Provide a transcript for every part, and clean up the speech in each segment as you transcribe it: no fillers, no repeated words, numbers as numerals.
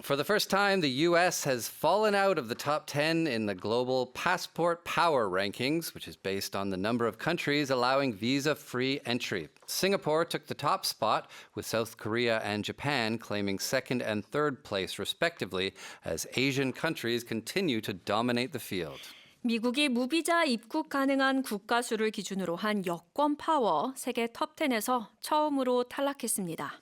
For the first time, the U.S. has fallen out of the top 10 in the global passport power rankings, which is based on the number of countries allowing visa-free entry. Singapore took the top spot, with South Korea and Japan claiming second and third place, respectively, as Asian countries continue to dominate the field. 미국이 무비자 입국 가능한 국가 수를 기준으로 한 여권 파워 세계 톱10에서 처음으로 탈락했습니다.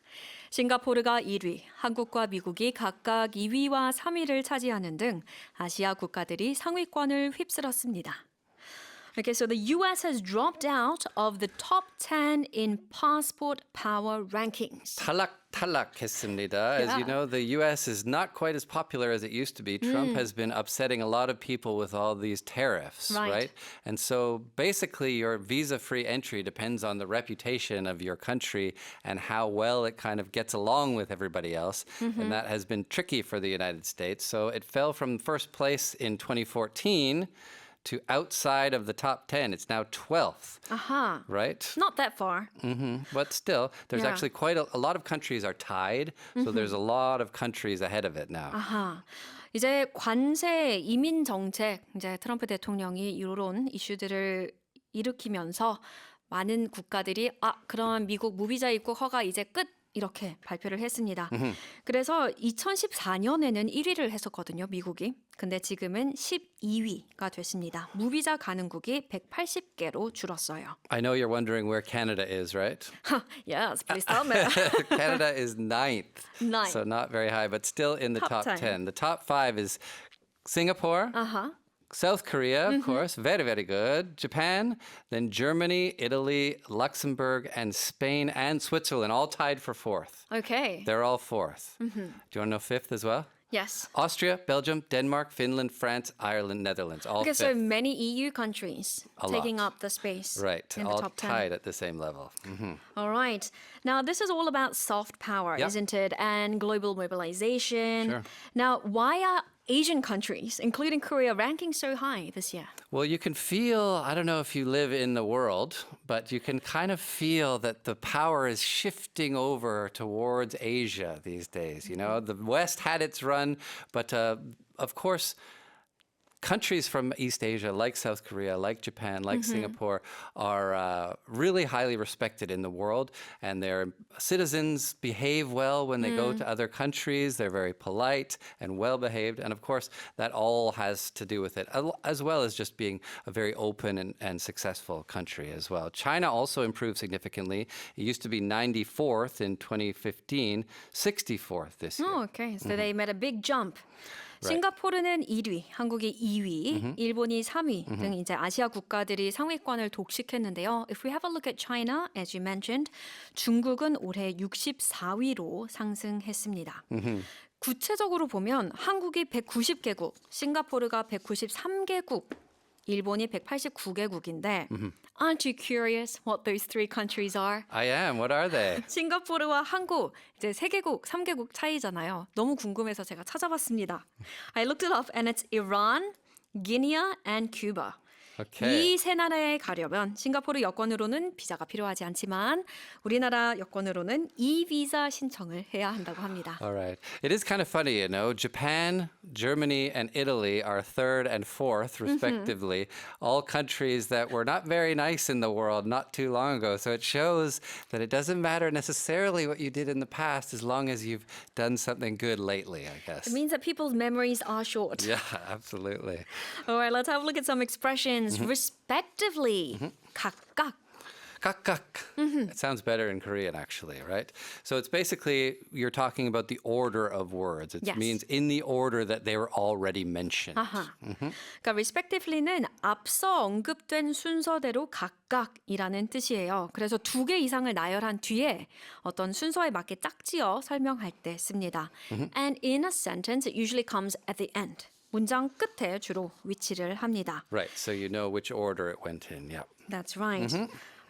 싱가포르가 1위, 한국과 미국이 각각 2위와 3위를 차지하는 등 아시아 국가들이 상위권을 휩쓸었습니다. Okay, so the US has dropped out of the top 10 in passport power rankings. 탈락했습니다. As you know, the U.S. is not quite as popular as it used to be. Trump has been upsetting a lot of people with all these tariffs, right? And so basically your visa-free entry depends on the reputation of your country and how well it kind of gets along with everybody else. And that has been tricky for the United States. So it fell from first place in 2014 to outside of the top 10. It's now 12th, right? Not that far. But still, there's Yeah. actually quite a lot of countries are tied. So there's a lot of countries ahead of it now. 아하. 이제 관세 이민 정책, 이제 트럼프 대통령이 이런 이슈들을 일으키면서 많은 국가들이 그럼 미국 무비자 입국 허가 이제 끝 이렇게 발표를 했습니다. 그래서 2014년에는 1위를 했었거든요, 미국이. 근데 지금은 12위가 됐습니다. 무비자 가능국이 180개로 줄었어요. I know you're wondering where Canada is, right? Yes, please tell me. Canada is ninth. Ninth. So not very high, but still in the Top top 10. 10. The top 5 is Singapore, South Korea, of course, very, very good. Japan, then Germany, Italy, Luxembourg, and Spain and Switzerland, all tied for fourth. Okay. They're all fourth. Do you want to know fifth as well? Yes. Austria, Belgium, Denmark, Finland, France, Ireland, Netherlands, all Okay, fifth. so many EU countries A taking lot. up the space Right, in the all top 10. tied at the same level. All right. Now, this is all about soft power, Yeah. isn't it? And global mobilization. Sure. Now, why are Asian countries, including Korea, ranking so high this year? Well, you can feel, I don't know if you live in the world, but you can kind of feel that the power is shifting over towards Asia these days. You know, the West had its run, but of course, countries from East Asia, like South Korea, like Japan, like Singapore, are really highly respected in the world. And their citizens behave well when they go to other countries. They're very polite and well behaved. And of course, that all has to do with it, as well as just being a very open and successful country as well. China also improved significantly. It used to be 94th in 2015, 64th this year. Oh, okay. So they made a big jump. 싱가포르는 1위, 한국이 2위, 일본이 3위 등 이제 아시아 국가들이 상위권을 독식했는데요. If we have a look at China, as you mentioned, 중국은 올해 64위로 상승했습니다. 구체적으로 보면 한국이 190개국, 싱가포르가 193개국, 일본이 189개국인데 Aren't you curious what those three countries are? I am. What are they? 싱가포르와 한국 이제 3개국, 3개국 차이잖아요. 너무 궁금해서 제가 찾아봤습니다. I looked it up and it's Iran, Guinea and Cuba. Okay. 이 세 나라에 가려면 싱가포르 여권으로는 비자가 필요하지 않지만 우리나라 여권으로는 E-비자 신청을 해야 한다고 합니다. All right. It is kind of funny, you know. Japan, Germany, and Italy are third and fourth, respectively. All countries that were not very nice in the world not too long ago. So it shows that it doesn't matter necessarily what you did in the past as long as you've done something good lately, I guess. It means that people's memories are short. Yeah, absolutely. All right, let's have a look at some expressions. Respectively, 각각. Kakak. It sounds better in Korean, actually, right? So it's basically, you're talking about the order of words. It Yes. means in the order that they were already mentioned. 아하. 그러니까 respectively는 앞서 언급된 순서대로 각각이라는 뜻이에요. 그래서 2개 이상을 나열한 뒤에 어떤 순서에 맞게 짝지어 설명할 때 씁니다. And in a sentence, it usually comes at the end. 문장 끝에 주로 위치를 합니다. Right, so you know which order it went in, yeah. That's right.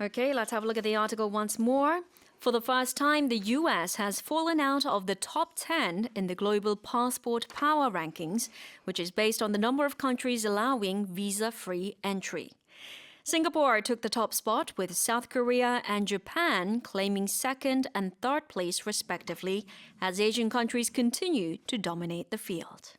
Okay, let's have a look at the article once more. For the first time, the US has fallen out of the top 10 in the global passport power rankings, which is based on the number of countries allowing visa-free entry. Singapore took the top spot with South Korea and Japan claiming second and third place respectively as Asian countries continue to dominate the field.